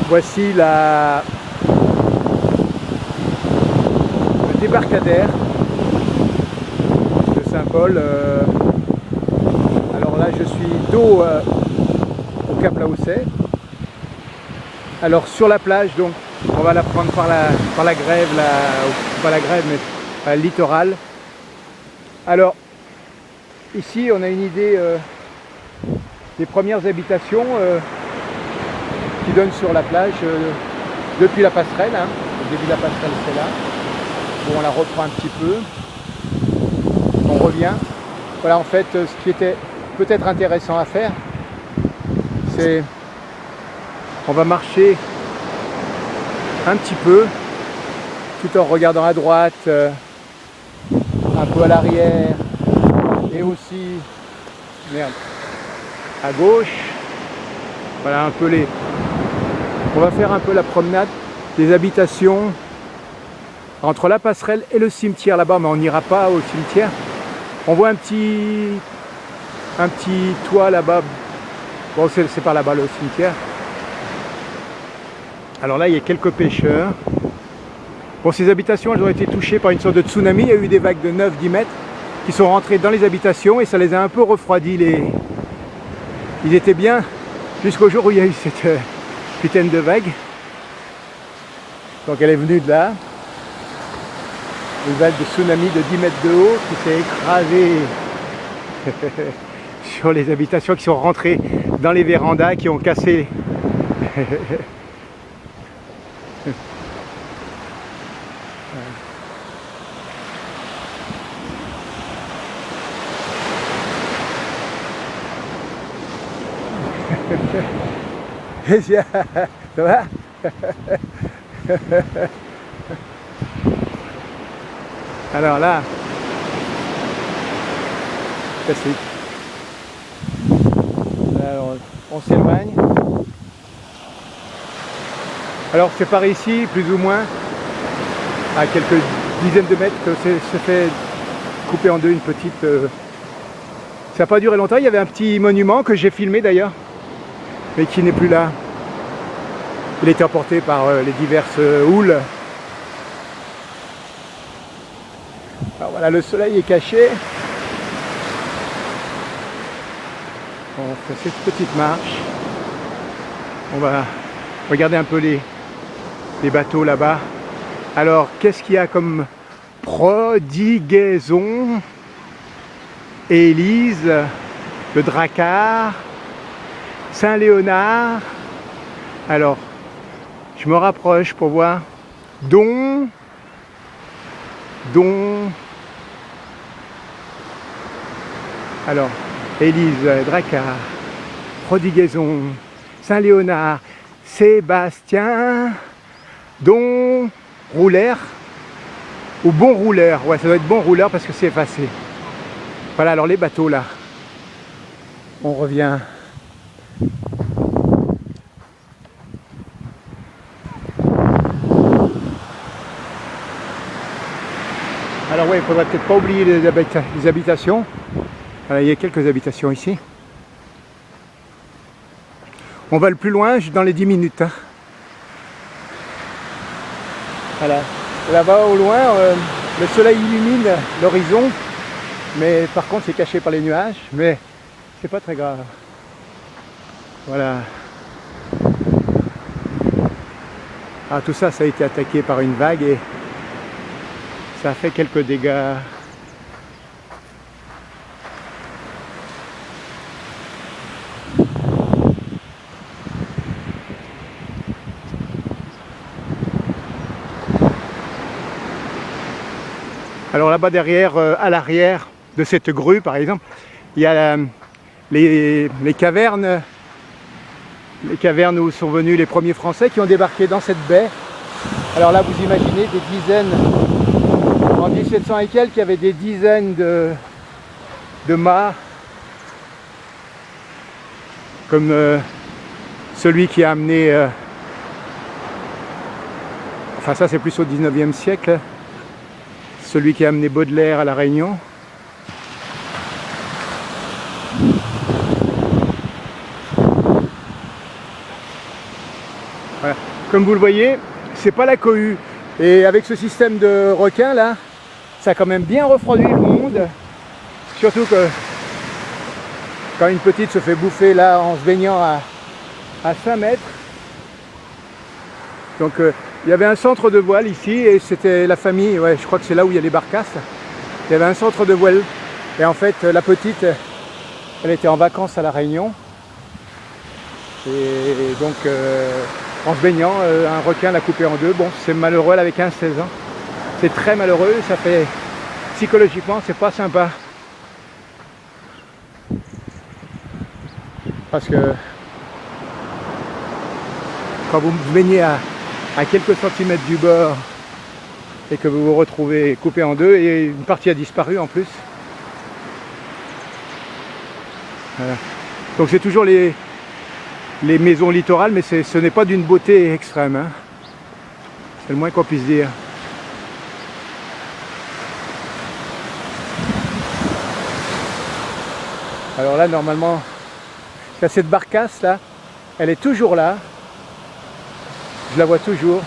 Voici le débarcadère de Saint-Paul. Alors là, je suis dos au Cap Laousset. Alors sur la plage, donc on va la prendre par la grève, pas la grève, mais par le littoral. Alors ici, on a une idée des premières habitations qui donnent sur la plage depuis la passerelle. Hein. Le début de la passerelle, c'est là. Bon, on la reprend un petit peu. On revient. Voilà, en fait, ce qui était peut-être intéressant à faire, c'est on va marcher un petit peu tout en regardant à droite, un peu à l'arrière et aussi à gauche. Voilà un peu on va faire un peu la promenade des habitations entre la passerelle et le cimetière là-bas, mais on n'ira pas au cimetière. On voit un petit toit là-bas. Bon, c'est par là-bas le cimetière. Alors là, il y a quelques pêcheurs. Bon, ces habitations, elles ont été touchées par une sorte de tsunami. Il y a eu des vagues de 9-10 mètres qui sont rentrées dans les habitations et ça les a un peu refroidis. Ils étaient bien jusqu'au jour où il y a eu cette putain de vague. Donc elle est venue de là. Une vague de tsunami de 10 mètres de haut qui s'est écrasée sur les habitations, qui sont rentrées dans les vérandas, qui ont cassé ça va? Alors là, alors, on s'éloigne. Alors c'est par ici, plus ou moins, à quelques dizaines de mètres, que se fait couper en deux une petite... Ça n'a pas duré longtemps, il y avait un petit monument que j'ai filmé d'ailleurs, mais qui n'est plus là. Il a été emporté par les diverses houles. Alors voilà, le soleil est caché. On fait cette petite marche. On va regarder un peu les bateaux là-bas. Alors, qu'est-ce qu'il y a comme Prodiguaison, Élise, le Drakkar, Saint-Léonard. Alors, je me rapproche pour voir. Don. Alors, Élise, Drakkar, Prodiguaison, Saint-Léonard, Sébastien, Don, Rouleur, ou Bon Rouleur. Ouais, ça doit être Bon Rouleur parce que c'est effacé. Voilà, alors les bateaux là. On revient. Alors ouais, il faudrait peut-être pas oublier les habitations. Voilà, il y a quelques habitations ici. On va le plus loin dans les 10 minutes. Hein. Voilà. Là-bas au loin, le soleil illumine l'horizon, mais par contre c'est caché par les nuages, mais c'est pas très grave. Voilà. Ah, tout ça, ça a été attaqué par une vague et ça a fait quelques dégâts. Alors là-bas derrière, à l'arrière de cette grue par exemple, il y a les cavernes où sont venus les premiers Français qui ont débarqué dans cette baie. Alors là vous imaginez des dizaines, en 1700 et quelques, il y avait des dizaines de mâts, comme celui qui a amené, enfin ça c'est plus au 19e siècle, celui qui a amené Baudelaire à La Réunion. Voilà. Comme vous le voyez, c'est pas la cohue. Et avec ce système de requins là, ça a quand même bien refroidi le monde. Surtout que quand une petite se fait bouffer là en se baignant à 5 mètres. Donc il y avait un centre de voile ici et c'était la famille, ouais, je crois que c'est là où il y a les barcasses. Il y avait un centre de voile et en fait la petite, elle était en vacances à La Réunion. Et donc en se baignant, un requin l'a coupée en deux. Bon, c'est malheureux, elle avait 15-16 ans. C'est très malheureux, ça fait psychologiquement, c'est pas sympa. Parce que quand vous vous baignez à quelques centimètres du bord et que vous vous retrouvez coupé en deux et une partie a disparu en plus. Voilà. Donc c'est toujours les maisons littorales, mais ce n'est pas d'une beauté extrême. Hein. C'est le moins qu'on puisse dire. Alors là, normalement, cette barcasse là, elle est toujours là. Je la vois toujours.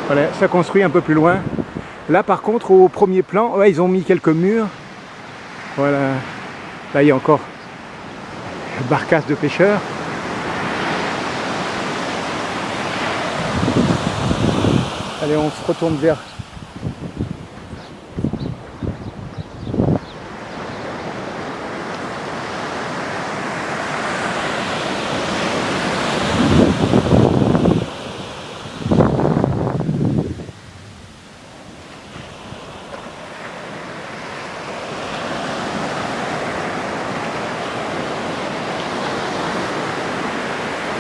Voilà, ça construit un peu plus loin. Là par contre au premier plan, ouais, ils ont mis quelques murs. Voilà. Là il y a encore une barcasse de pêcheurs. Allez, on se retourne vers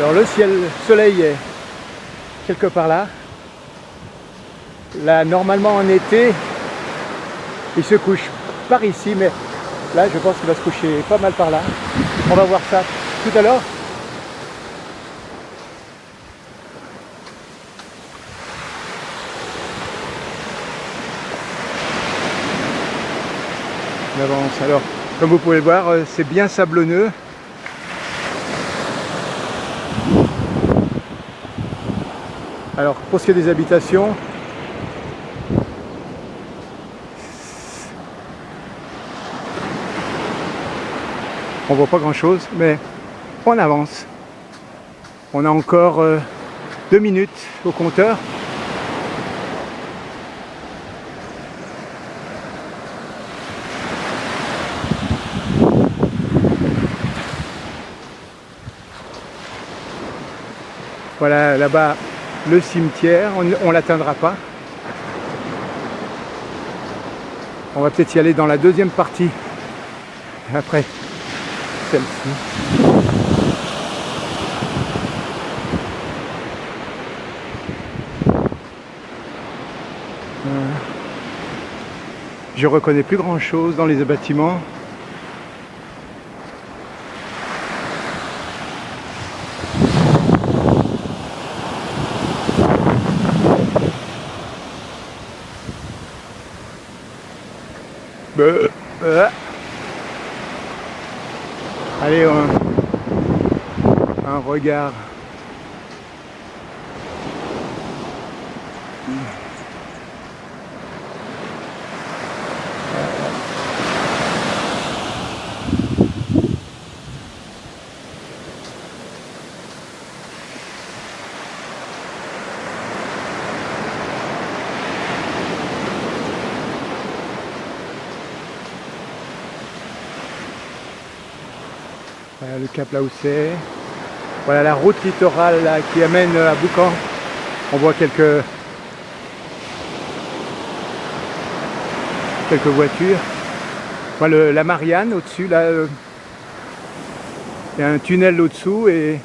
alors le soleil est quelque part là. Là, normalement en été, il se couche par ici, mais là, je pense qu'il va se coucher pas mal par là. On va voir ça tout à l'heure. On avance. Alors, comme vous pouvez le voir, c'est bien sablonneux. Alors, pour ce qui est des habitations, on voit pas grand chose, mais on avance. On a encore 2 minutes au compteur. Voilà, là-bas, le cimetière, on ne l'atteindra pas. On va peut-être y aller dans la deuxième partie, après celle-ci. Je reconnais plus grand-chose dans les bâtiments. Allez, un regard. Voilà le cap là où c'est. Voilà la route littorale là, qui amène à Boucan. On voit quelques voitures. Voilà la Marianne au-dessus là. Il y a un tunnel au-dessous et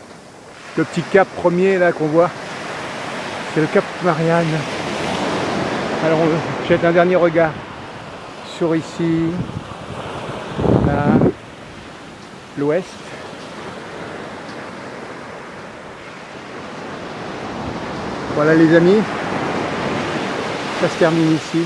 le petit cap premier là qu'on voit. C'est le cap Marianne. Alors on jette un dernier regard sur ici, là, l'ouest. Voilà les amis, ça se termine ici.